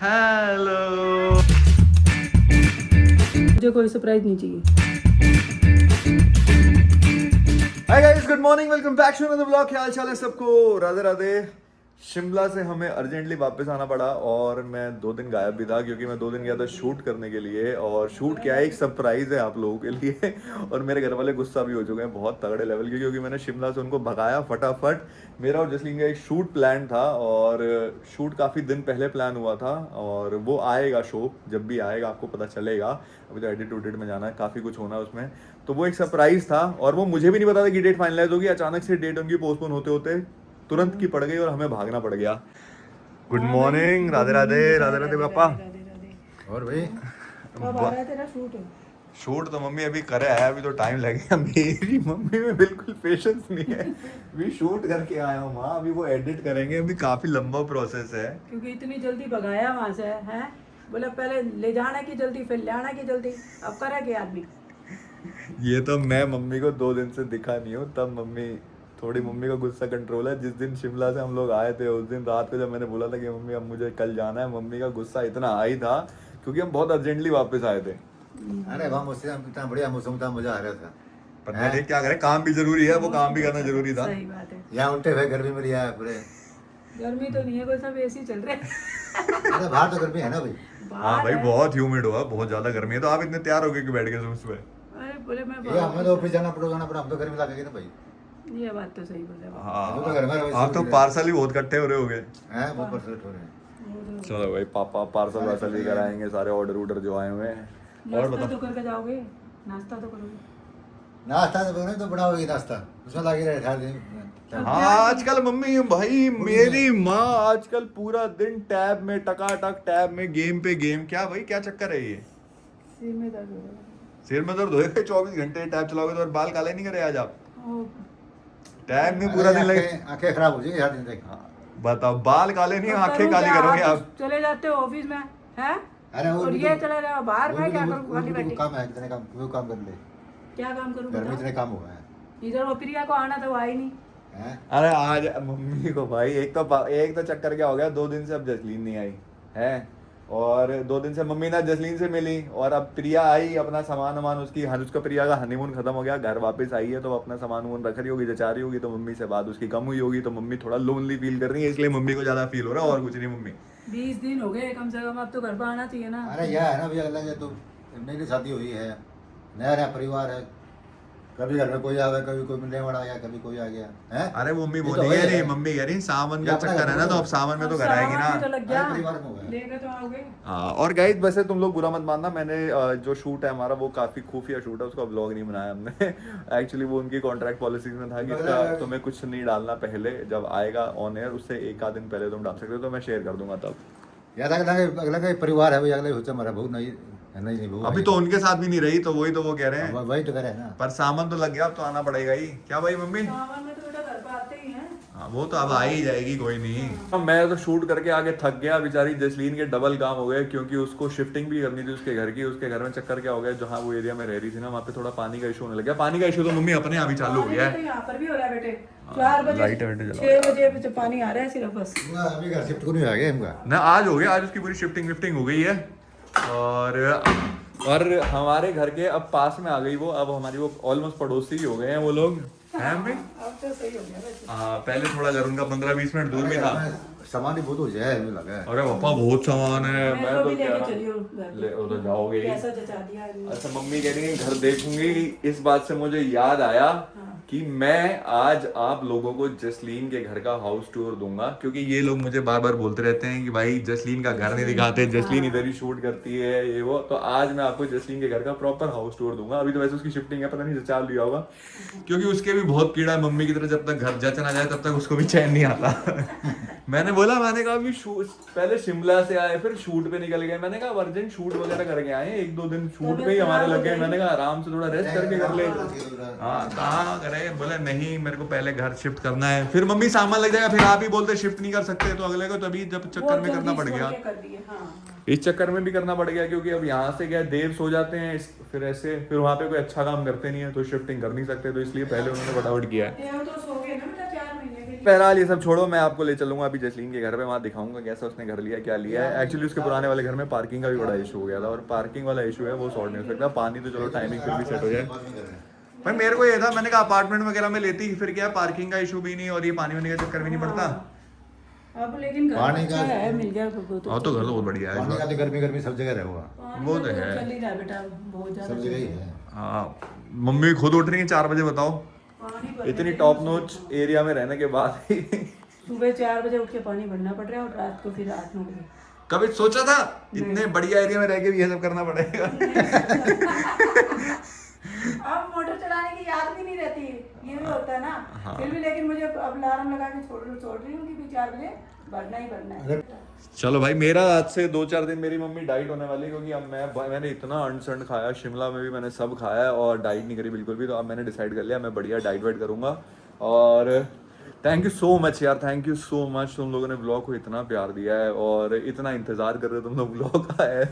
Hello. मुझे कोई surprise नहीं चाहिए। Hi guys, good morning, welcome back to another vlog. क्या हाल चाल है सबको? राधे राधे। शिमला से हमें अर्जेंटली वापस आना पड़ा और मैं 2 दिन गायब भी था क्योंकि मैं 2 दिन गया था शूट करने के लिए। और शूट क्या है, एक सरप्राइज है आप लोगों के लिए। और मेरे घर वाले गुस्सा भी हो चुके हैं बहुत तगड़े लेवल के, क्योंकि मैंने शिमला से उनको भगाया फटाफट। मेरा और जसलीन का एक शूट प्लान था और शूट काफ़ी दिन पहले प्लान हुआ था और वो आएगा शो, जब भी आएगा आपको पता चलेगा। अभी तो एडिट उडिट में जाना है, काफ़ी कुछ होना है उसमें। तो वो एक सरप्राइज था और वो मुझे भी नहीं पता था कि डेट फाइनलाइज होगी। अचानक से डेट उनकी पोस्टपोन होते होते तुरंत की पड़ गई और हमें भागना पड़ गया। गुड हाँ भाई, morning, Radhe good Radhe, morning बेटा, राधे राधे राधे पापा। राधे राधे राधे। और भाई कब आ रहा है तेरा शूट? शूट तो मम्मी अभी करे है, अभी तो टाइम लगेगा। मेरी मम्मी में बिल्कुल पेशेंस नहीं है। अभी शूट करके आया हूँ माँ, अभी वो एडिट करेंगे, अभी काफी लंबा प्रोसेस है। क्योंकि इतनी जल्दी भगाया वहां से है। बोला पहले ले जाना की जल्दी, फिर ले आना की जल्दी। अब करे क्या आदमी? ये तो मैं मम्मी को 2 दिन से दिखा नहीं हूँ, तब मम्मी थोड़ी, मम्मी का गुस्सा कंट्रोल है। जिस दिन शिमला से हम लोग आए थे उस दिन रात को जब मैंने बोला था कि मम्मी अब मुझे कल जाना है, मम्मी का गुस्सा इतना हाई था क्योंकि हम बहुत अर्जेंटली वापस आए थे। अरे वाह, मौसम इतना बढ़िया मौसम था, मजा आ रहा था। पर मैं क्या करें, काम भी जरूरी है, वो काम भी करना जरूरी था। सही बात है। यहाँ उल्टे हुए गर्मी में लिया है पूरे। गर्मी तो नहीं है, कोई सब एसी चल रहे हैं। अरे बाहर तो गर्मी है ना भाई। हाँ भाई, है। बहुत ह्यूमिड हुआ, बहुत ज्यादा गर्मी है। तो आप इतने तैयार हो गए कि बैठ गए सुबह? अरे बोले मैं ये हमें तो ऑफिस जाना पड़ा हम तो गर्मी लगेगी ना भाई। ये बात तो सही बोले। हम तो घर में रहो, आप तो पार्सल ही बहुत इकट्ठे हो रहे होगे। हैं बहुत परसेंट हो रहे हैं। चलो भाई, पापा पार्सल वार्सल लेकर आएंगे, सारे ऑर्डर उर्डर जो आए हुए हैं। और नाश्ता बताओ। तो करके जाओगे? नाश्ता तो करोगे? नाश्ता तो बने तो बनाओगी नाश्ता, उसमें लगे रहे 18 दिन। हाँ, आजकल मम्मी भाई, मेरी माँ आजकल पूरा दिन टैब में, टकाटक टैब में, गेम पे गेम। क्या भाई, क्या चक्कर है ये? सिर में दर्द हो रहा है। सिर में दर्द होएगा? 24 घंटे टैब चलाओगे तो और बाल काले नहीं करे आज आप? ओ, टैब में पूरा दिन लगे। आंखें खराब हो जाएगी 7 दिन तक। हाँ, बताओ, बाल काले नहीं, तो आंखें करूँ काली क्या? करोगे आप आप? चले जाते हो ऑफिस में हैं? अरे वो और भी ये तो- चले जाओ बाहर, वो मैं भी क्या तो- करूँ वो खाली भी तो बैठी? काम है, कितने काम वो काम कर ले। क्या काम करूँ घर में बताओ? इतने काम हुआ है। इधर वो प्रिया को आना था, वो आई नहीं। हैं? अरे आज मम्मी को भाई, एक तो चक्कर क्या हो गया, 2 दिन से अब जसलीन नहीं आई है। और 2 दिन से मम्मी ना जसलीन से मिली और अब प्रिया आई, अपना सामान वामान उसकी, उसका प्रिया का हनीमून खत्म हो गया, घर वापस आई है तो अपना सामान वामान रख रही होगी, जचा रही होगी। तो मम्मी से बात उसकी कम हुई होगी, तो मम्मी थोड़ा लोनली फील कर रही है, इसलिए मम्मी को ज्यादा फील हो रहा है, और कुछ नहीं मम्मी। 20 दिन हो गए कम से कम, अब तो घर पर आना चाहिए ना। अरे यह है ना भैया, अगला तो मेरी शादी हुई है, नया नया परिवार है, कभी घर में कोई आ गया, कभी कोई मिलने वाला आ गया, कभी कोई आ गया है। अरे मम्मी ये वो तो नहीं वही कह रही, है। मम्मी कह रही सावन ये का अपना चक्कर है ना, तो अब घर सावन में तो घर आएगी सावन भी तो ना। लग गया। अरे परिवार में हो गया। लेके तो आओगे। हाँ, और गाइस वैसे तुम लोग बुरा मत मानना, मैंने जो शूट है हमारा वो काफी खुफिया शूट है, उसका ब्लॉग नहीं बनाया हमने। एक्चुअली वो उनकी कॉन्ट्रैक्ट पॉलिसी में था कि इसका तुम्हें कुछ नहीं डालना पहले, जब आएगा ऑन एयर उससे एक आध दिन पहले तुम डाल सकते हो, तो मैं शेयर कर दूंगा तब। याद अगला का परिवार है भैया, अगला सोचा हमारा बहू नहीं नहीं नहीं बहू अभी तो उनके साथ भी नहीं रही, तो वही तो वो कह रहे हैं। वही तो करे ना। पर सामान तो लग गया, अब तो आना पड़ेगा ही। क्या भाई मम्मी? सावन में तो बेटा घर पर आते ही हैं। हाँ, वो तो अब आ ही जाएगी, कोई नहीं। मैं तो शूट करके आके थक गया, बेचारी जसलीन के डबल काम हो गए, क्योंकि उसको शिफ्टिंग भी करनी थी उसके घर की। उसके घर में चक्कर क्या हो गया, जहाँ वो एरिया में रह रही थी ना, वहाँ पे थोड़ा पानी का इशू होने लग गया। पानी का इशू तो मम्मी अपने आप ही चालू हो गया तो है। यहाँ पर भी हो रहा है बेटे। 4 बजे लाइट वाइट जलाओ। 6 बजे पानी आ रहा है सिर्फ बस। अभी घर शिफ्ट को नहीं आ गया इनका ना, आज हो गया, आज उसकी पूरी शिफ्टिंग विफ्टिंग हो गई है। और हमारे घर के अब पास में आ गई वो, अब हमारी वो ऑलमोस्ट पड़ोसी ही हो गए हैं वो लोग, हैं मम्मी? अब तो सही हो गया वैसे। हाँ, पहले थोड़ा घर उनका 15-20 मिनट दूर में था। सामान ही बहुत हो जाए, मुझे लगा है। अरे पापा बहुत सामान है, मैं मैं तो तो भी कह लेके रहा चली हूँ। हूँ घर पे। ले वो तो जाओगे ही। कैसा जचा दिया है। अच्छा, मम्मी कह रही है घर देखूंगी। इस बात से मुझे याद आया हाँ। कि मैं आज आप लोगों को जसलीन के घर का हाउस टूर दूंगा, क्योंकि ये लोग मुझे बार बार बोलते रहते हैं कि भाई जसलीन का घर नहीं दिखाते, जसलीन इधर ही शूट करती है ये वो। तो आज मैं आपको जसलीन के घर का प्रॉपर हाउस टूर दूंगा। अभी तो वैसे उसकी शिफ्टिंग है, पता नहीं जचा लिया होगा, क्योंकि उसके भी बहुत कीड़ा है मम्मी की तरह, जब तक घर जच ना जाए तब तक उसको भी चैन नहीं आता। मैंने कहा अभी पहले शिमला से आए, फिर शूट पे निकल गए। मैंने कहा अर्जेंट शूट वगैरह करके आए, 1-2 दिन शूट पे ही हमारे लग गए। मैंने कहा आराम से थोड़ा रेस्ट करके कर ले। हाँ, कहाँ करे, बोले नहीं मेरे को पहले घर शिफ्ट करना है, फिर मम्मी सामान लग जाएगा, फिर आप ही बोलते शिफ्ट नहीं कर सकते तो अगले को, तभी जब चक्कर में करना पड़ गया। इस चक्कर में भी करना पड़ गया, क्योंकि अब यहाँ से क्या देर सो जाते हैं, फिर ऐसे फिर वहाँ पे कोई अच्छा काम करते नहीं है, तो शिफ्टिंग कर नहीं सकते, तो इसलिए पहले उन्होंने फटाफट किया है। तो सो गए ना बेटा 4 महीने के बहरहाल ये सब छोड़ो, मैं आपको ले चलूंगा अभी जसलीन के घर पे, वहाँ दिखाऊंगा कैसा उसने घर लिया, क्या लिया है। एक्चुअली उसके पुराने वाले घर में पार्किंग का भी बड़ा इशू हो गया था, और पार्किंग वाला इशू है वो सॉर्ट नहीं हो सकता। पानी तो चलो टाइमिंग फिर भी सेट हो जाए। भाई मेरे को ये था, मैंने कहा अपार्टमेंट वगैरह में लेती, फिर क्या पार्किंग का इशू भी नहीं और ये पानी वानी का चक्कर भी नहीं पड़ता। अब लेकिन घर पानी अच्छा का- है, मिल गया तो हाँ तो घर तो बहुत बढ़िया है पानी इस का बार। तो गर्मी गर्मी सब जगह रहेगा, पानी वो का तो है। चल ही रहा है बेटा, बहुत ज्यादा सब जगह ही है। हाँ मम्मी खुद उठ रही है 4 बजे, बताओ पानी भरने इतनी के टॉप लिए नोच एरिया में रहने के बाद ही सुबह 4 बजे उठ के पानी भरना पड़ रहा है और रात को फिर 8-9 बजे। कभी सोचा था इतने बढ़िया एरिया में रह के भी ये सब करना पड़ेगा? अब मोटर चलाने की याद भी नहीं रहती, ये भी होता है ना। फिर भी लेकिन मुझे अब अलार्म लगा के छोड़ रही हूँ कि 4 बजे भरना ही भरना है। अगर चलो भाई, मेरा आज से 2-4 दिन मेरी मम्मी डाइट होने वाली है, क्योंकि अब मैंने इतना अनसंड खाया, शिमला में भी मैंने सब खाया है और डाइट नहीं करी बिल्कुल भी। तो अब मैंने डिसाइड कर लिया मैं बढ़िया डाइट वाइट करूंगा। और थैंक यू सो मच यार, थैंक यू सो मच, तुम लोगों ने ब्लॉग को इतना प्यार दिया है और इतना इंतजार कर रहे हो तुम लोग ब्लॉग का है।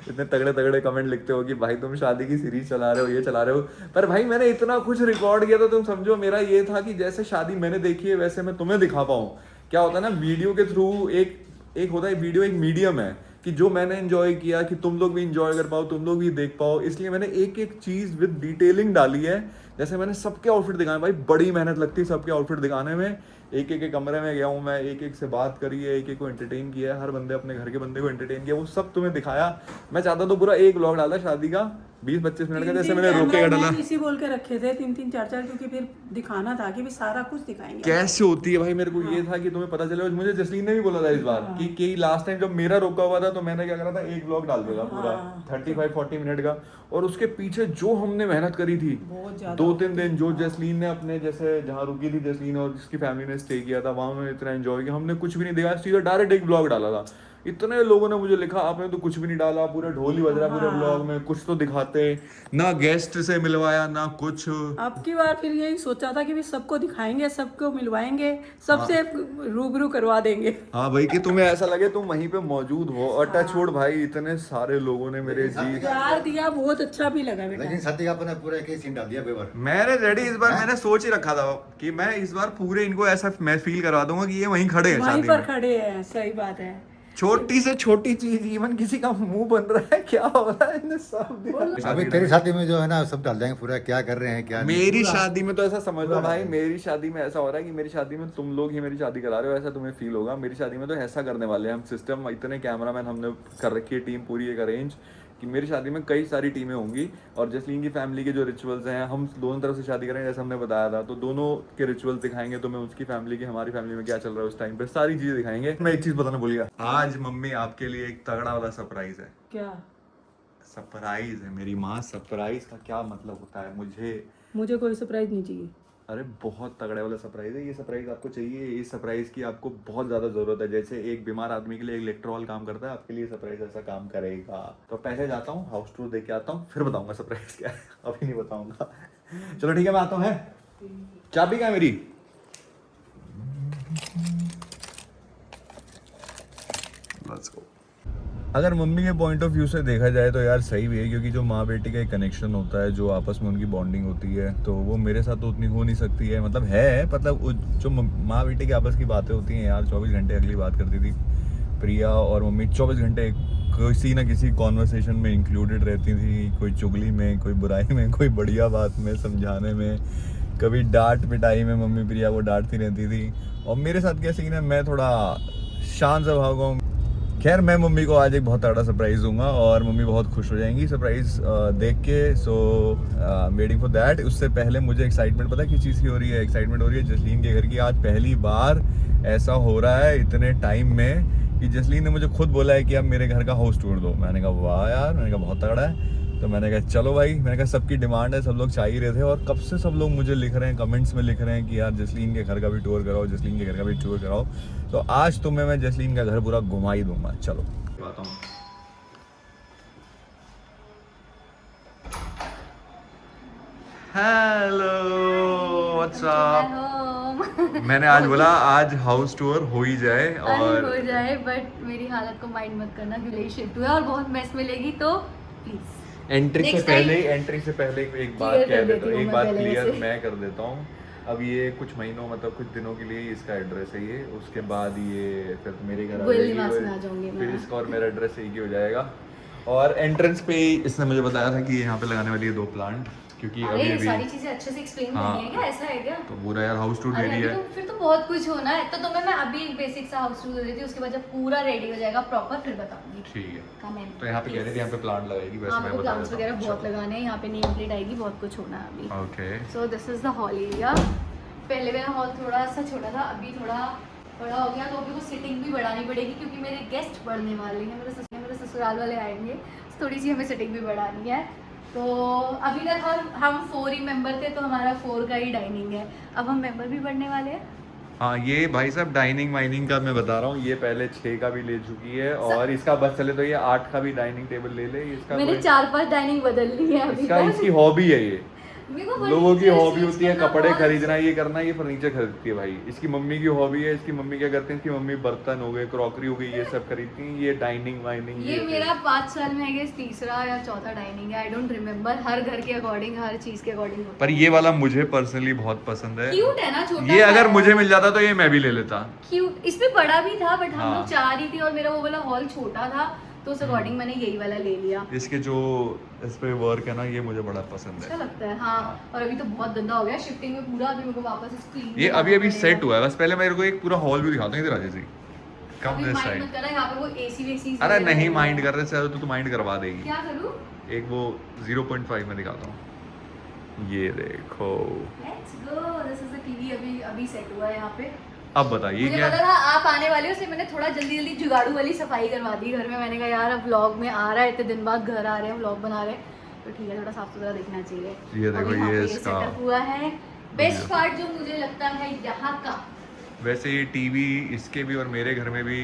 इतने तगड़े तगड़े कमेंट लिखते हो कि भाई तुम शादी की सीरीज चला रहे हो, ये चला रहे हो। पर भाई मैंने इतना कुछ रिकॉर्ड किया, तो तुम समझो मेरा ये था कि जैसे शादी मैंने देखी है वैसे मैं तुम्हें दिखा पाऊँ। क्या होता है ना, वीडियो के थ्रू एक होता है, वीडियो एक मीडियम है कि जो मैंने एंजॉय किया कि तुम लोग भी एंजॉय कर पाओ, तुम लोग भी देख पाओ, इसलिए मैंने एक एक चीज विद डिटेलिंग डाली है। जैसे मैंने सबके आउटफिट दिखाए, भाई बड़ी मेहनत लगती है सबके आउटफिट दिखाने में। एक एक कमरे में गया हूँ मैं, एक एक से बात करी है, एक एक को एंटरटेन किया है, हर बंदे अपने घर के बंदे को एंटरटेन किया, वो सब तुम्हें दिखाया। मैं चाहता तो पूरा एक व्लॉग डाला शादी का 20-25 मिनट का, जैसे मैंने रोके का डाला। इसी बोल के रखे थे 3-3 4-4, क्योंकि फिर दिखाना था कि भी सारा कुछ दिखाएंगे। कैसे होती है भाई, मेरे को ये था कि तुम्हें पता चले। मुझे जसलीन ने भी बोला था इस बार कि लास्ट टाइम जब मेरा रोका हुआ था तो मैंने क्या करा था, एक व्लॉग डाल देगा पूरा 35-40 मिनट का, और उसके पीछे जो हमने मेहनत करी थी बहुत ज्यादा 2-3 दिन, जो जसलीन ने अपने जैसे जहाँ रुकी थी जसलीन और जिसकी फैमिली ने स्टे किया था वहां में इतना एंजॉय किया, हमने कुछ भी नहीं दिखाया, सीधा डायरेक्ट एक ब्लॉग डाला था। इतने लोगों ने मुझे लिखा आपने तो कुछ भी नहीं डाला, पूरा ढोल ही बज रहा है पूरे ब्लॉग में, कुछ तो दिखाते ना, गेस्ट से मिलवाया ना कुछ। अब की बार फिर यही सोचा था कि भी सबको दिखाएंगे, सबको मिलवाएंगे, सबसे रूबरू करवा देंगे। हाँ भाई, कि तुम्हें ऐसा लगे तुम वहीं पे मौजूद हो। और टच वुड भाई, इतने सारे लोगों ने मेरे जी प्यार दिया, बहुत अच्छा भी लगा बेटा। लेकिन शादी का अपने पूरा एक ही सीन डाल दिया पेपर। मैंने रेडी इस बार मैंने सोच ही रखा था कि मैं इस बार पूरे इनको ऐसा मैं फील करवा दूंगा कि ये वहीं खड़े हैं वहीं शादी पर में। खड़े हैं, सही बात है। छोटी से छोटी चीज, इवन किसी का मुंह बन रहा है, क्या हो रहा है, इन्हें सब दिखा। अभी तेरी शादी में जो है ना सब डाल देंगे पूरा, क्या कर रहे हैं क्या नहीं। मेरी शादी में तो ऐसा समझ लो भाई, मेरी शादी में ऐसा हो रहा है कि मेरी शादी में तुम लोग ही मेरी शादी करा रहे हो, ऐसा तुम्हें फील होगा। मेरी शादी में तो ऐसा करने वाले हैं हम, सिस्टम इतने कैमरामैन हमने कर रखी है, टीम पूरी एक अरेंज कि मेरी शादी में कई सारी टीमें होंगी। और जसलीन की फैमिली के जो रिचुअल्स हैं, हम दोनों तरफ से शादी करेंगे जैसे हमने बताया था, तो दोनों के रिचुअल्स दिखाएंगे तुम्हें, उसकी फैमिली की, हमारी फैमिली में क्या चल रहा है उस टाइम पे, सारी चीजें दिखाएंगे। मैं एक चीज बताना भूल गया, आज मम्मी आपके लिए एक तगड़ा वाला सरप्राइज है। क्या सरप्राइज है मेरी माँ। सरप्राइज का क्या मतलब होता है, मुझे कोई सरप्राइज नहीं चाहिए। अरे बहुत तगड़े वाला सरप्राइज है ये। सरप्राइज आपको चाहिए, इस सरप्राइज की आपको बहुत ज्यादा जरूरत है। जैसे एक बीमार आदमी के लिए इलेक्ट्रॉल काम करता है, आपके लिए सरप्राइज ऐसा काम करेगा। तो पहले जाता हूँ हाउस टूर देके आता हूँ, फिर बताऊंगा सरप्राइज क्या है, अभी नहीं बताऊंगा। चलो ठीक है, मैं आता हूँ। है चाबी क्या है मेरी? Let's go. अगर मम्मी के पॉइंट ऑफ व्यू से देखा जाए तो यार सही भी है, क्योंकि जो माँ बेटी का एक कनेक्शन होता है, जो आपस में उनकी बॉन्डिंग होती है, तो वो मेरे साथ तो उतनी हो नहीं सकती है। मतलब है, मतलब जो माँ बेटी की आपस की बातें होती हैं यार, 24 घंटे अगली बात करती थी प्रिया और मम्मी, 24 घंटे किसी ना किसी कॉन्वर्सेशन में इंक्लूडेड रहती थी, कोई चुगली में, कोई बुराई में, कोई बढ़िया बात में, समझाने में, कभी डांट पिटाई में मम्मी प्रिया वो डांटती रहती थी। और मेरे साथ क्या सीन है, मैं थोड़ा शांत स्वभाव का हूँ। खैर मैं मम्मी को आज एक बहुत तगड़ा सरप्राइज दूंगा और मम्मी बहुत खुश हो जाएंगी सरप्राइज देख के। So waiting for that. उससे पहले मुझे एक्साइटमेंट पता है किस चीज़ की हो रही है? एक्साइटमेंट हो रही है जसलीन के घर की। आज पहली बार ऐसा हो रहा है इतने टाइम में कि जसलीन ने मुझे खुद बोला है कि अब मेरे घर का हाउस टूर दो। मैंने कहा वाह यार, मैंने कहा बहुत तगड़ा है। तो मैंने कहा चलो भाई, मैंने कहा सबकी डिमांड है, सब लोग चाह ही रहे थे, और कब से सब लोग मुझे लिख रहे हैं, कमेंट्स में लिख रहे हैं कि यार जसलीन के घर का भी टूर कराओ, जसलीन के घर का भी टूर कराओ। तो आज तुम्हें मैं जसलीन का घर पूरा घुमा ही दूंगा। चलो आता हूँ। Hello what's up. मैंने आज बोला आज हाउस टूर हो ही जाए और हो जाए, बट मेरी हालत को माइंड मत करना क्योंकि शिफ्ट हुआ और बहुत मेस मिलेगी, तो प्लीज एंट्री से Next पहले time एक बात clear कह कर देता देती हूँ, हूँ एक मैं बात पहले क्लियर से। मैं कर देता हूँ। अब ये कुछ महीनों मतलब कुछ दिनों के लिए इसका एड्रेस है ये, उसके बाद ये फिर मेरे घर आ गोयल जाएगी, निवास में आ जाऊंगी फिर मैं। इसका और मेरा एड्रेस एक ही हो जाएगा। और एंट्रेंस पे ही इसने मुझे बताया था कि यहाँ पे लगाने वाली है 2 प्लांट, क्योंकि अरे अभी ये अभी सारी चीजें अच्छे से एक्सप्लेन हाँ। करनी है क्या, ऐसा है क्या? तो पूरा यार हाउस टूर अरे रेडी अभी है। तो फिर तो बहुत कुछ होना है, तो तुम्हें मैं अभी एक बेसिक सा हाउस टूर दे देती हूँ, उसके बाद जब पूरा रेडी हो जाएगा प्रॉपर फिर बताऊंगी। ठीक है। Come in. तो यहाँ पे कह रही थी यहाँ पे प्लांट लगाएगी, वैसे मैं आपको बता प्लांट्स देता वगैरह हूँ। बहुत लगाने हैं, यहाँ पे नेम प्लेट आएगी, बहुत कुछ होना है अभी। Okay. So this is the hall area. पहले मेरा हॉल थोड़ा सा छोटा था, अभी थोड़ा बड़ा हो गया, तो अभी को सिटिंग भी बढ़ानी पड़ेगी क्योंकि मेरे गेस्ट बढ़ने वाले हैं, मेरे ससुराल वाले आएंगे, तो थोड़ी सी हमें सिटिंग भी बढ़ानी है। तो अभी तक हम 4 ही मेंबर थे, तो हमारा 4 का ही डाइनिंग है, अब हम मेंबर भी बढ़ने वाले हैं। हाँ ये भाई साहब डाइनिंग वाइनिंग का मैं बता रहा हूँ, ये पहले 6 का भी ले चुकी है और इसका बस चले तो ये 8 का भी डाइनिंग टेबल ले ले। इसका मैंने 4-5 डाइनिंग बदल ली है अभी इसका तक। इसकी हॉबी है ये, मेरे को लोगों की furniture हॉबी change होती है करना कपड़े बहुत खरीदना, ये करना, ये फर्नीचर खरीदती है भाई। इसकी मम्मी की हॉबी है, इसकी मम्मी क्या करती है, इसकी मम्मी बर्तन हो गए, क्रॉकरी हो गई, ये सब खरीदती है। ये डाइनिंग वाइनिंग ये मेरा 5 साल में है तीसरा या चौथा डाइनिंग है, आई डोंट रिमेम्बर। हर घर के अकॉर्डिंग, हर चीज के अकॉर्डिंग होता पर ये वाला मुझे पर्सनली बहुत पसंद है। क्यूट है ना, छोटा ये सा अगर है। मुझे मिल जाता तो ये मैं भी ले लेता। क्यूट, इसमें बड़ा भी था बट हम हाँ। लोग 4 ही थे और मेरा वो वाला हॉल छोटा था, तो उस अकॉर्डिंग मैंने यही वाला ले लिया। इसके जो इस पे वर्क है ना, ये मुझे बड़ा पसंद अच्छा है। लगता है हाँ। और अभी तो बहुत गंदा हो गया शिफ्टिंग में पूरा, अभी मेरे को वापस क्लीन ये अभी अभी सेट हुआ है, बस पहले मेरे को एक पूरा हॉल भी दिखाता हूँ इधर Rajesh ji. Come this side. मत करना, यहाँ पे वो एसी वेसी अरे नहीं माइंड कर रहे सर, तो तू माइंड करवा देगी। क्या करूँ? एक वो 0.5 में दिखाता हूँ, ये देखो। Let's go, this is the TV. अभी सेट हुआ है यहाँ पे। अब बताइए मुझे क्या पता था आप आने वाले हो, इसलिए मैंने थोड़ा जल्दी जल्दी जुगाड़ू वाली सफाई करवा दी घर में। मैंने कहा यार अब व्लॉग में आ रहा है, इतने दिन बाद घर आ रहे हैं, व्लॉग बना रहे हैं, तो ठीक है थोड़ा साफ सुथरा दिखना चाहिए। ये देखो, और यहाँ ये पे इसका- सेटअप हुआ है। बेस्ट पार्ट जो मुझे लगता है यहाँ का, वैसे ये टीवी इसके भी और मेरे घर में भी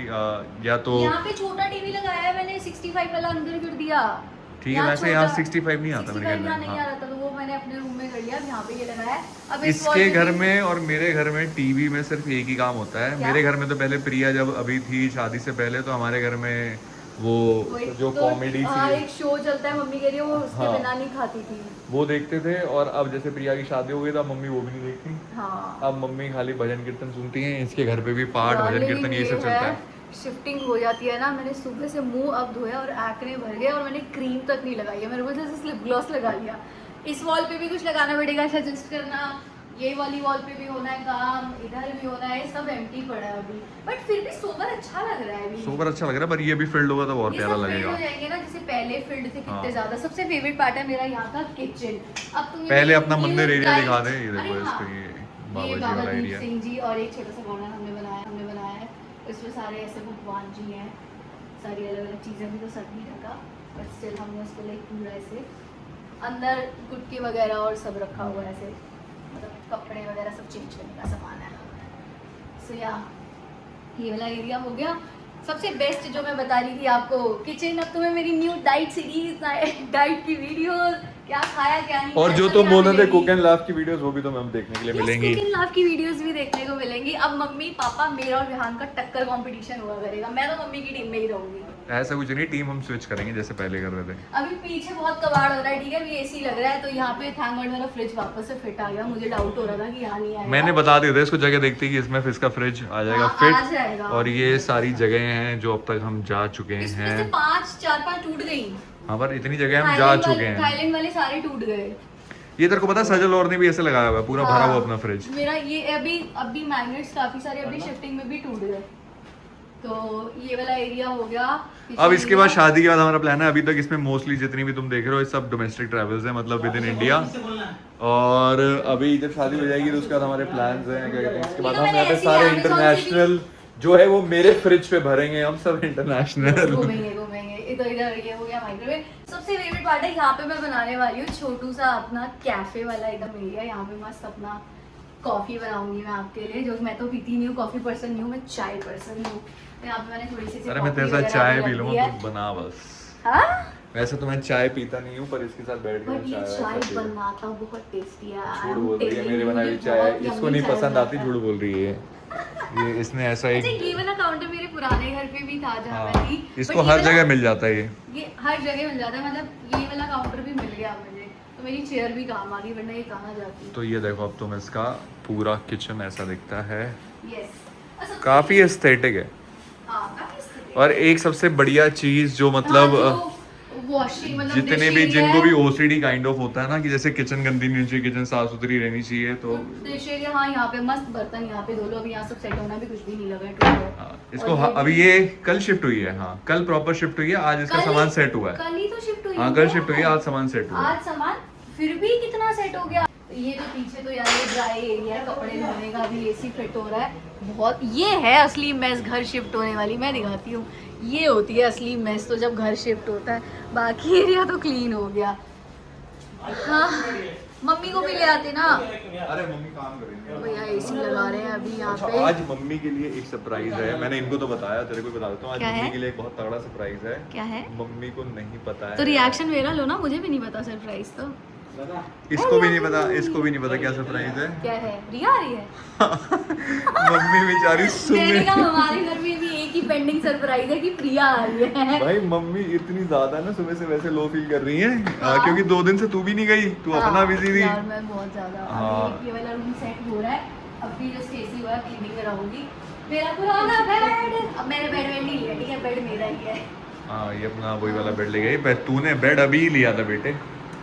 या तो यहाँ पे छोटा टीवी लगाया है मैंने, 65 वाला अंदर कर दिया। ठीक है, वैसे यहाँ 65 नहीं आता मेरे 65 घर यहाँ में। नहीं हाँ। आ रहा था, तो वो मैंने अपने रूम में कर लिया। अब यहाँ पे ये लगाया है। अब इस इसके wall पे घर भी- में और मेरे घर में टीवी में सिर्फ एक ही काम होता है। क्या? मेरे घर में तो पहले प्रिया जब अभी थी शादी से पहले, तो हमारे घर में वो वही जो तो- कॉमेडी हाँ, सी एक शो चलता है, मम्मी कह रही है वो उसके हाँ। बिना नहीं खाती थी। वो देखते थे, और अब जैसे प्रिया की शादी हो गई तो अब मम्मी वो भी नहीं देखती। हाँ, अब मम्मी खाली भजन कीर्तन सुनती हैं। इसके घर पे भी पाठ भजन कीर्तन ये सब चलता है। शिफ्टिंग हो जाती है ना, मैंने सुबह से मुंह अब धोया और एक्ने भर गए और मैंने क्रीम तक नहीं लगाई है, मेरे वजह से लिप ग्लॉस लगा लिया। इस वॉल पे भी कुछ लगाना पड़ेगा, सजेस्ट करना। ये वाली वॉल पे भी होना है काम, इधर भी होना है, सब एम्प्टी पड़ा है अभी, बट फिर भी सोबर अच्छा लग रहा है अभी। सोबर अच्छा लग रहा है, पर ये भी फिल्ड होगा तो और ये प्यारा सब filled लगेगा। हो जाएंगे ना, जैसे पहले फील्ड थे हाँ। कितने ज्यादा। सबसे फेवरेट पार्ट है मेरा यहाँ का किचन। अब तुम पहले ये- अपना ये मंदिर एरिया guide- दिखा दे। ये अरे देखो हाँ, इसका ये ये बाबा जी बाबा वाला दीप एरिया। सिंह जी और एक छोटा सा कॉर्नर हमने बनाया है। इसमें सारे ऐसे भगवान जी हैं, सारी अलग अलग चीज़ें भी तो सब नहीं रखा, बट स्टिल हमने उसको लाइक पूरा ऐसे अंदर गुटके वगैरह और सब रखा हुआ है, ऐसे मतलब कपड़े वगैरह सब चेंज करने का सामान है। सो या ये वाला एरिया हो गया। सबसे बेस्ट जो मैं बता रही थी आपको, किचन। अब तुम्हें मेरी न्यू डाइट सीरीज, डाइट की वीडियोस, क्या खाया क्या नहीं, और जो तुम बोल रहे थे कुक एंड लाइफ की वीडियोस, वो भी तो हम देखने के लिए मिलेंगी। कुकिंग लाइफ की वीडियोस भी देखने को मिलेंगी। अब मम्मी पापा मेरा और विहान का टक्कर कंपटीशन हुआ करेगा, मैं तो मम्मी की टीम में ही रहूंगी। ऐसा कुछ नहीं, टीम हम स्विच करेंगे जैसे पहले कर रहे थे। अभी पीछे बहुत कबाड़ हो रहा है, ठीक है, अभी एसी लग रहा है, तो यहाँ पे थैंक गॉड मेरा फ्रिज वापस से फिट आ गया। मुझे डाउट हो रहा था कि यहाँ नहीं आएगा। मैंने बता दिया था इसको जगह देखते कि इसमें इसका फ्रिज आ जाएगा हाँ, आ फिट। जाएगा। और ये सारी जगह हैं जो अब तक हम जा चुके इसमें से हैं। 4-5 टूट गई। हाँ, पर इतनी जगह हम जा चुके हैं। थाईलैंड वाले सारे टूट गए। ये तेरे को पता है, सजल और ने भी ऐसे लगाया हुआ है, पूरा भरा हुआ हाँ, अपना फ्रिज। मेरा ये अभी मैग्नेट्स काफी सारे अभी शिफ्टिंग में भी टूट गए, तो ये वाला एरिया हो गया। अब इसके बाद शादी के बाद हमारा प्लान है, अभी तक इसमें मोस्टली जितनी भी तुम देख रहे हो ये सब डोमेस्टिक ट्रैवल्स हैं, मतलब विद इन इंडिया। और अभी जब शादी हो जाएगी तो उसके बाद हमारे प्लान्स हैं, क्या कहते हैं, इसके बाद ये तो हम मैंने यहाँ पे ऐसे सारे Amazon से इंटरनेशनल जो है वो मेरे फ्रिज पे भरेंगे हम सब इंटरनेशनल। घूमेंगे। इधर ये हो गया माइक्रोवेव। सबसे फेवरेट पार्ट है यहाँ पे मैं बनाने वाली हूँ छोटू सा अपना कैफे वाला एकदम एरिया। यहाँ पे मस्त अपना कॉफी बनाऊंगी मैं आपके लिए, जो मैं तो पीती नहीं हूँ, कॉफी पर्सन नहीं हूँ, मैं चाय पर्सन हूँ। तो यहाँ पे मैंने थोड़ी सी अरे मैं तेरे साथ चाय पी लूंगा, तू बना बस। हाँ, वैसे तो मैं चाय पीता नहीं हूँ, पर इसके साथ बैठ के बट मैं ये चाय चाय ऐसा पी लूं। बनाता बहुत टेस्टी है। झूठ बोल रही है, मेरी बनाई हुई चाय इसको नहीं पसंद आती, झूठ बोल रही है ये। इसने ऐसा अच्छा, एक ये वाला काउंटर मेरे पुराने घर पे भी था जहाँ हाँ, मैं थी। इसको but ये हर वाला- जगह मिल जाता है ये हर जगह मिल जाता है, मतलब ये वाला काउंटर भी मिल गया मुझे, तो मेरी चेयर भी काम आ गई, वरना ये कहाँ जाती। तो ये देखो अब तुम इसका पूरा किचन ऐसा दिखता है, यस काफी एस्थेटिक है। हाँ काफी aesthetic। और एक सबसे बढ़िया चीज जो मतलब वॉशिंग मतलब जितने भी जिनको भी ओसीडी काइंड ऑफ होता है ना कि जैसे किचन गंदी नहीं होनी चाहिए, किचन साफ सुथरी रहनी चाहिए, तो डिश एरिया, हाँ यहाँ पे मस्त बर्तन यहाँ पे धो लो। अभी यहाँ सब सेट होना भी कुछ भी नहीं लगा है। इसको अभी ये कल शिफ्ट हुई है, हाँ कल प्रॉपर शिफ्ट हुई है, आज इसका सामान सेट हुआ है। कल ही तो शिफ्ट हुई हाँ कल शिफ्ट हुई है, आज सामान सेट हुआ है। आज सामान फिर भी कितना सेट हो गया। ये जो पीछे तो यार ये ड्राई एरिया है, कपड़े धोने का भी एसी फिट हो रहा है बहुत। ये है असली मेस घर शिफ्ट होने वाली, मैं दिखाती हूँ। ये होती है असली मेस तो जब घर शिफ्ट होता है। बाकी एरिया तो क्लीन हो गया। हाँ मम्मी को भी ले आते ना। अरे मम्मी काम करेंगे भैया एसी लगा रहे हैं अभी यहाँ अच्छा, पे। आज मम्मी के लिए एक सरप्राइज है, मैंने इनको तो बताया, तेरे को बता देता हूँ। आज क्या है? मम्मी के लिए एक बहुत तगड़ा सरप्राइज है। क्या है? मम्मी को नहीं पता है। तो रिएक्शन मेरा लो ना, मुझे भी नहीं पता सरप्राइज तो। इसको भी नहीं पता, इसको भी नहीं पता क्या सरप्राइज है। क्या है? रिया आ रही है। मम्मी बेचारी मैंने सुन कहा हमारे घर में भी एक ही पेंडिंग सरप्राइज है कि प्रिया आ रही है। भाई मम्मी इतनी ज्यादा ना सुबह से वैसे लो फील कर रही है, क्योंकि 2 दिन से तू भी नहीं गई, तू अपना बिजी थी। यार मैं बहुत ज्यादा। हाँ। अभी ये वाला रूम सेट हो रहा है, अभी जस्ट एसी हुआ है, क्लीनिंग कराऊंगी। मेरा पुराना बेड, अब मैंने बेड नहीं लिया, ठीक है बेड मेरा ही है। हाँ ये अपना वही वाला बेड ले गई। तूने बेड अभी ही लिया था बेटे,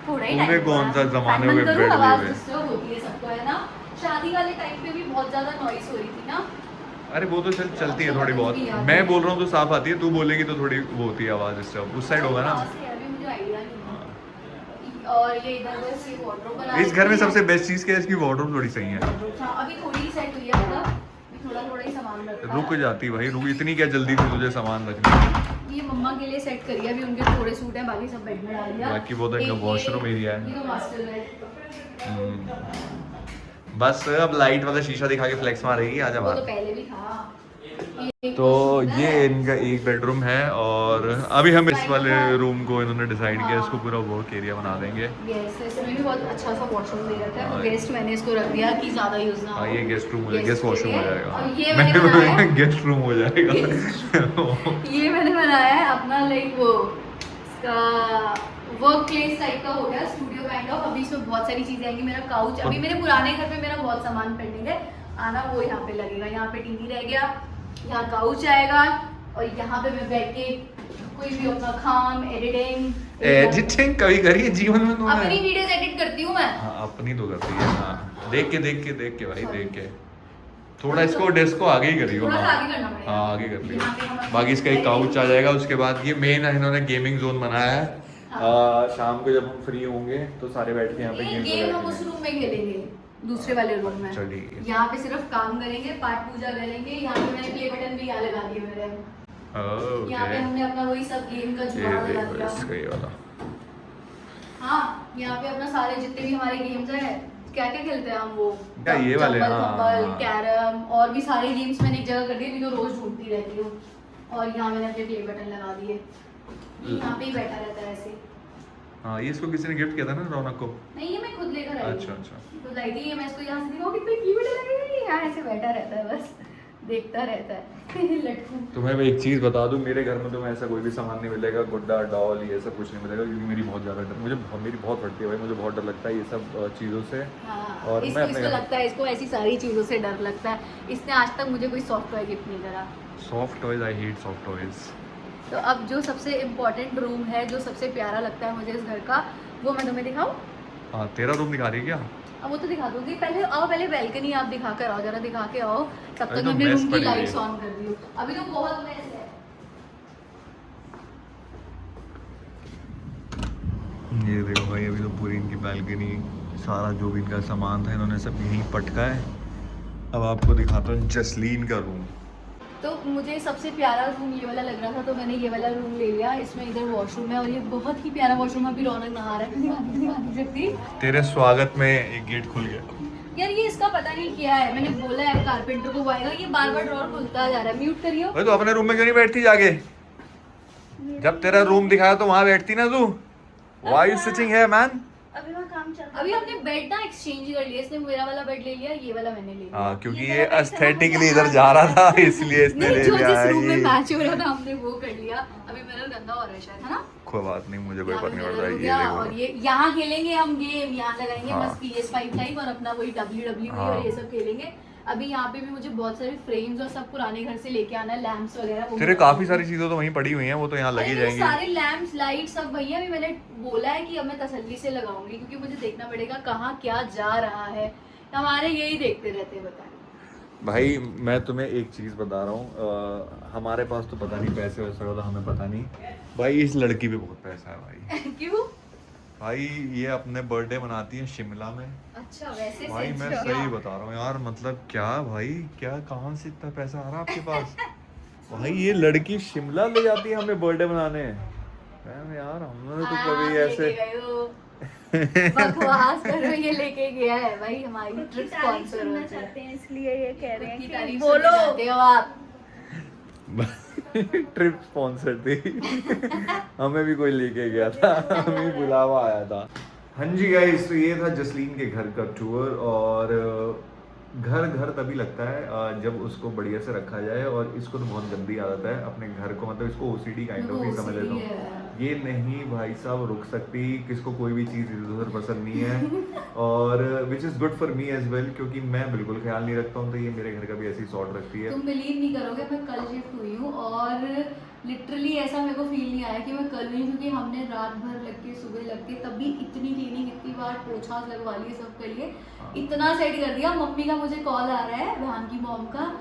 थोड़ा ही तूने टाइम कौन सा जमाने में बेड आवाज लिए हुए। डिस्टर्ब होती है सबको, है ना। शादी वाले टाइम पे भी बहुत ज्यादा नॉइस हो रही थी ना। अरे वो तो चलती है थोड़ी बहुत, मैं बोल रहा हूँ तो साफ आती है, तू बोलेगी तो थोड़ी वो होती है आवाज डिस्टर्ब। उस साइड होगा ना। कहाँ से है? अभी मुझे आइडिया नहीं है। और ये इधर बस ये वार्डरोब बना इस घर में रखी है। सबसे बेस्ट चीज क्या है, इसकी वार्डरोब थोड़ी सही है। हाँ, अभी थोड़ी ही सेट हुई है, मतलब थोड़ा ही सामान रखा रुक है। जाती भाई, रुक, इतनी क्या जल्दी थी तुझे सामान रखने की। ये मम्मा के लिए सेट करी है, अभी उनके थोड़े सूट हैं, बाकी सब बेड में डाल दिया। बाकी वो तो इनका वॉशरूम एरिया है। ये तो मास्टर बेड। बस अब लाइट वाला शीशा दिखा के फ्लेक्स मारेगी, आजा वो तो बाहर। पहले भी था। तो ये इनका एक बेडरूम है, और अभी हम इस वाले रूम को इन्होंने डिसाइड किया, इसको पूरा वर्क एरिया बना देंगे। यस, इसमें भी बहुत अच्छा सा वॉशरूम दे रखा है। हाँ। तो गेस्ट मैंने इसको रख दिया कि ज्यादा यूज ना हो। हाँ ये गेस्ट रूम हो जाएगा, Guest गेस्ट वॉशरूम के हो लिए। जाएगा। और ये मैंने बनाया है, गेस्ट रूम हो जाएगा। ये मैंने बनाया है अपना लाइक वो वर्क प्लेस टाइप का हो गया, स्टूडियो काइंड ऑफ। अभी इसमें बहुत सारी चीजें आएंगी। मेरा काउच, अभी मेरे पुराने घर पे मेरा बहुत सामान पेंडिंग है आना, वो यहाँ पे लगेगा। यहाँ पे टीवी रह गया, यहाँ काउच आएगा, और यहाँ पे मैं बैठ के कोई भी अपना काम, एडिटिंग कभी करिए जीवन में अपनी तुमने। वीडियोस एडिट करती हूँ मैं। हाँ अपनी तो करती है, हाँ देख के भाई देख के थोड़ा इसको डेस्क को आगे ही करियो। थोड़ा सा हाँ आगे करना पड़ेगा। हाँ आगे कर लियो। यहाँ पे हम बाकी इसका एक काउच आ जाएगा। उसके बाद ये मेन इन्होंने गेमिंग जोन बनाया है। शाम को जब हम फ्री होंगे तो सारे बैठ के यहाँ पे ये गेम हम उस रूम में खेलेंगे, दूसरे वाले रूम में। चलिए। यहाँ पे सिर्फ काम करेंगे, पाठ पूजा करेंगे। यहाँ पे मैंने प्ले बटन भी यहाँ लगा दिए मेरे। यहाँ पे हमने अपना वही सब गेम का जुगाड़ लगा दिया। ये वाला। हाँ यहाँ पे अपना सारे जितने भी हमारे गेम्स है, क्या क्या खेलते हैं हम वो क्या ये वाले? जंगल हाँ, फंबल, हाँ। कैरम और भी सारे गेम्स मैंने एक जगह कर दिए, जो रोज ढूंढती रहती हूँ। और यहाँ मैंने अपने प्ले बटन लगा दिए। ये यहाँ पे ही बैठा रहता है ऐसे। हाँ ये इसको किसी ने गिफ्ट किया था ना रौनक को। नहीं ये मैं खुद लेकर आई। अच्छा अच्छा। तो लाई थी ये, मैं इसको यहाँ से दिखाऊँ कितनी क्यूट लगेगी। यहाँ ऐसे बैठा रहता है, बस देखता रहता है। लटकू। तुम्हें मैं एक चीज बता दूं, मेरे घर में तुम्हें ऐसा कोई भी सामान नहीं मिलेगा, गुड्डा डॉल ये सब कुछ नहीं मिलेगा, क्योंकि मेरी बहुत ज्यादा डर, मेरी बहुत फटती है भाई, मुझे बहुत डर लगता है ये सब चीज़ों से। हाँ, और इसको मैं अपने लगता है, इसको ऐसी सारी चीज़ों से डर लगता है। इसने आज तक मुझे कोई सॉफ्ट टॉय गिफ्ट नहीं करा। Soft toys, I hate soft toys. तो अब जो सबसे इम्पोर्टेंट रूम है, जो सबसे प्यारा लगता है मुझे इस घर का, वो मैं तुम्हें दिखाऊं? हाँ तेरा रूम दिखा रही है क्या? अब वो तो दिखा दूंगी। पहले आओ, पहले बैल्कनी आप दिखा कर आओ, जरा दिखा के आओ। तब अरे तक तो मैं अपने mess रूम की पड़ी हुई लाइट्स है। ऑन कर दी हूँ। अभी तो बहुत मैस है। ये देखो भाई, अभी तो पूरी इनकी बैल्कनी, सारा जो भी इनका सामान था इन्होंने सब यहीं पटका है। अब आपको दिखाता हूँ जसलीन का रूम। तो मुझे सबसे प्यारा रूम ये वाला लग रहा था, तो मैंने ये वाला रूम ले लिया। इसमें इधर वॉशरूम है, और ये बहुत ही प्यारा वॉशरूम है। अभी रौनक नहा रहा है, दिखा नहीं सकती। तेरे स्वागत में एक गेट खुल गया। यार ये इसका पता नहीं क्या है, मैंने बोला है कारपेंटर को वो आएगा, ये बार बार ड्रॉर खुलता जा रहा है। म्यूट करियो। भाई तो अपने रूम में क्यों नहीं बैठती जाके? जब तेरा रूम दिखाया तो वहां बैठती ना तू। Why you sitting here, man? अभी वहाँ काम चल रहा है। अभी हमने बेड ना एक्सचेंज कर लिया, इसने मेरा वाला बेड ले लिया, ये वाला मैंने ले लिया। हाँ क्योंकि ये ये मेरा पैसा एस्थेटिकली मुझे इधर जा रहा था इसलिए इसने नहीं, ले जो लिया जिस है रूम में ये। मैच हो रहा था हमने वो कर लिया। अभी मेरा गंदा हो रहा है शायद, है ना? कोई बात नहीं, मुझे कोई यहाँ फर्क पे नहीं पड़ mirror रहा हो है, गया, ये और देखो। ये यहाँ खेलेंगे हम गेम, यहाँ लगाएंगे हाँ। बस PS5 टाइप और अपना वही WWE हाँ। और ये सब खेलेंगे। अभी यहाँ पे भी मुझे बहुत सारे फ्रेम्स और सब पुराने घर से लेके आना है, लैंप्स वगैरह। वो तेरे मैं काफी लाऊंगी। सारी चीजें तो वहीं पड़ी हुई हैं, वो तो यहाँ अरे लगी मेरे जाएंगी। सारे लैंप्स लाइट सब भैया भी मैंने बोला है कि अब मैं तसल्ली से लगाऊंगी, क्योंकि मुझे देखना पड़ेगा कहाँ क्या जा रहा है। हमारे यही देखते रहते हैं, बताएं। भाई मैं तुम्हें एक चीज बता रहा हूँ, हमारे पास तो पता नहीं पैसे वैसे का तो हमें पता नहीं, भाई इस लड़की पे बहुत पैसा है भाई। क्यों? भाई ये अपने बर्थडे मनाती है शिमला में। अच्छा, वैसे भाई मैं sense सही क्या? बता रहा हूँ यार, मतलब क्या भाई, क्या कहाँ से इतना पैसा आ रहा है आपके पास? भाई ये लड़की शिमला ले जाती है हमें बर्थडे मनाने। मैम यार हमने तो कभी लेके ऐसे गए हो। बकवास करो, ये लेके गया है भाई, हमारी खुद की ट्रिप तारीफ स्पॉन्सर सुनना होती है। चाहते हैं इसलिए ये कह रहे खुद की हैं तारीफ कि बोलो। सुनना चाहते हो आप। ट्रिप स्पॉन्सर थी हमें भी कोई लेके गया था, हमें बुलावा आया था। हाँ जी गाइस, तो ये था जसलीन के घर का टूर। और घर घर तभी लगता है जब उसको बढ़िया से रखा जाए, और इसको तो बहुत गंदी आदत है अपने घर को, मतलब इसको ओसीडी काइंड ऑफ ही समझ लेता हूँ। ये नहीं भाई साहब रुक सकती, किसको कोई भी चीज़ इधर उधर पसंद नहीं है, और which is good for me as well, क्योंकि मैं बिल्कुल ख्याल नहीं रखता हूँ, तो ये मेरे घर का भी ऐसी ही सॉर्ट रखती है। तुम बिलीव नहीं करोगे, मैं कल शिफ्ट हुई हूँ और लिटरली ऐसा मेरे को फील नहीं आया कि मैं कल हुई हूँ, क्योंकि हमने रात भर लग के सुबह लग के तब भी इतनी क्लीनिंग, इतनी बार पोछा लगवा लिए, सब कर लिए, इतना सेट कर दिया। मम्मी का मुझे कॉल आ रहा है, बहन की मॉम का,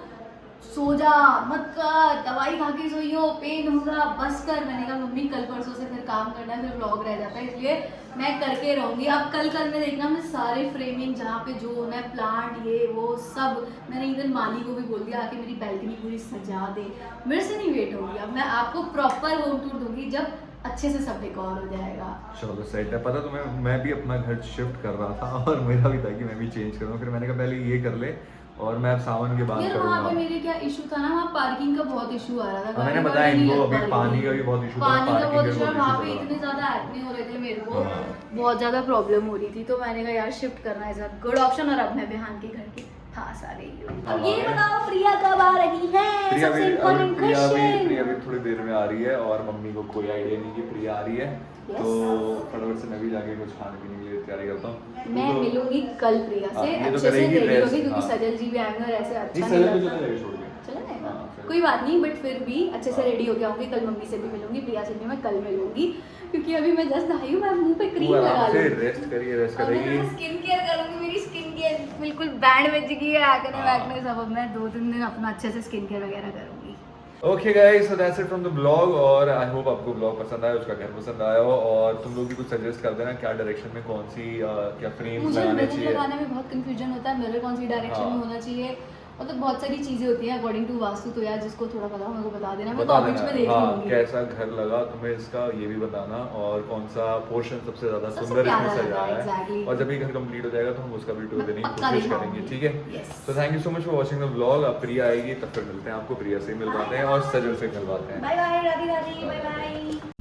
सो जा मत कर, दवाई खा के सोई हो, पेन होगा, बस कर। मैंने कहा मम्मी कल परसों से फिर काम करना है, फिर व्लॉग रह जाता है, इसलिए मैं करके रहूंगी। अब कल में देखना, मैं सारे फ्रेमिंग जहाँ पे जो होना है, प्लांट ये वो सब, मैंने इधर माली को भी बोल दिया आके मेरी बैल्कनी पूरी सजा दे। मेरे से नहीं वेट होगी, अब मैं आपको प्रॉपर होम टूर दूंगी जब अच्छे से सब डेकोर हो जाएगा। चलो सेट है। पता तुम्हें, मैं भी अपना घर शिफ्ट कर रहा था और मेरा भी था कि मैं भी चेंज करूँ, फिर मैंने कहा पहले ये कर ले और मैं अब सावन के बाद यार वहाँ पे करूँगा। मेरे क्या इशू था ना, वहाँ पार्किंग का बहुत इशू आ रहा था। मैंने गाड़ी बताया वाड़ी नहीं इनको, लग पा अभी रही पानी थी। का भी बहुत इशू था, पानी का parking बहुत का इशू, बहुत वहाँ issue पे था। इतने ज्यादा एक्ने हो रहे थे मेरे को, हाँ। बहुत ज्यादा प्रॉब्लम हो रही थी, तो मैंने कहा यार शिफ्ट करना है गुड ऑप्शन। और अब मैं बिहान के घर के पास आ रही हूँ। अब ये बताओ प्रिया कब आ रही है? प्रिया सबसे भी इम्पोर्टेंट क्वेश्चन। प्रिया भी थोड़ी देर में आ रही है, और मम्मी को कोई आइडिया नहीं कि प्रिया आ रही है। Yes. तो फटाफट से मैं भी जाके कुछ खाने पीने के लिए तैयारी करता हूँ। मैं तो- मिलूंगी कल प्रिया हाँ, से, ये तो अच्छे से करेगी रेडी rest, होगी, क्योंकि हाँ। सजल जी भी आएंगे और ऐसे अच्छा नहीं, नहीं सजल को लगता। चला जाएगा छोड़ के। चला जाएगा, हाँ, चलो। कोई बात नहीं, बट फिर भी अच्छे से हाँ। रेडी होके आऊंगी। कल मम्मी से भी मिलूंगी, प्रिया से भी मैं कल मिलूंगी, क्योंकि अभी मैं जस्ट आई हूँ, मैं मुंह पे क्रीम वो लगा आराम से लूंगी। रेस्ट करिए, रेस्ट और मैं करेगी। स्किन केयर करूंगी, मेरी स्किन केयर बिल्कुल बैंड बज गई है, एक्ने हाँ। वैक्ने सब। अब मैं 2-3 दिन अपना अच्छे से स्किन केयर वगैरह करूंगी। Okay guys, so that's it from the blog, और आई होप आपको ब्लॉग पसंद आया, उसका घर पसंद आया हो, और तुम लोग भी कुछ सजेस्ट कर देना क्या डायरेक्शन में कौन सी क्या फ्रेम्स मुझे लगाने मिरर चाहिए। लगाने में बहुत कंफ्यूजन होता है, मिरर कौन सी डायरेक्शन हाँ। में होना चाहिए, मतलब बहुत सारी चीजें होती हैं अकॉर्डिंग टू वास्तु। तो यार जिसको थोड़ा पता हो मेरे को बता देना, मैं बता कमेंट्स में देना देख हाँ, लूंगी। कैसा घर लगा तुम्हें इसका, ये भी बताना, और कौन सा पोर्शन सबसे ज्यादा सबसे सुंदर इसमें प्यारा सजा लगा, है। exactly। और जब ये घर कंप्लीट हो जाएगा तो हम उसका भी टूर मैं देने की पक्का कोशिश दिखाऊंगी। करेंगे, ठीक है? Yes। तो thank you so much for watching the blog. अब प्रिया आएगी तब फिर मिलते हैं, आपको प्रिया से मिलवाते हैं और सजल से मिलवाते हैं। Bye bye, Radhe Radhe, bye bye.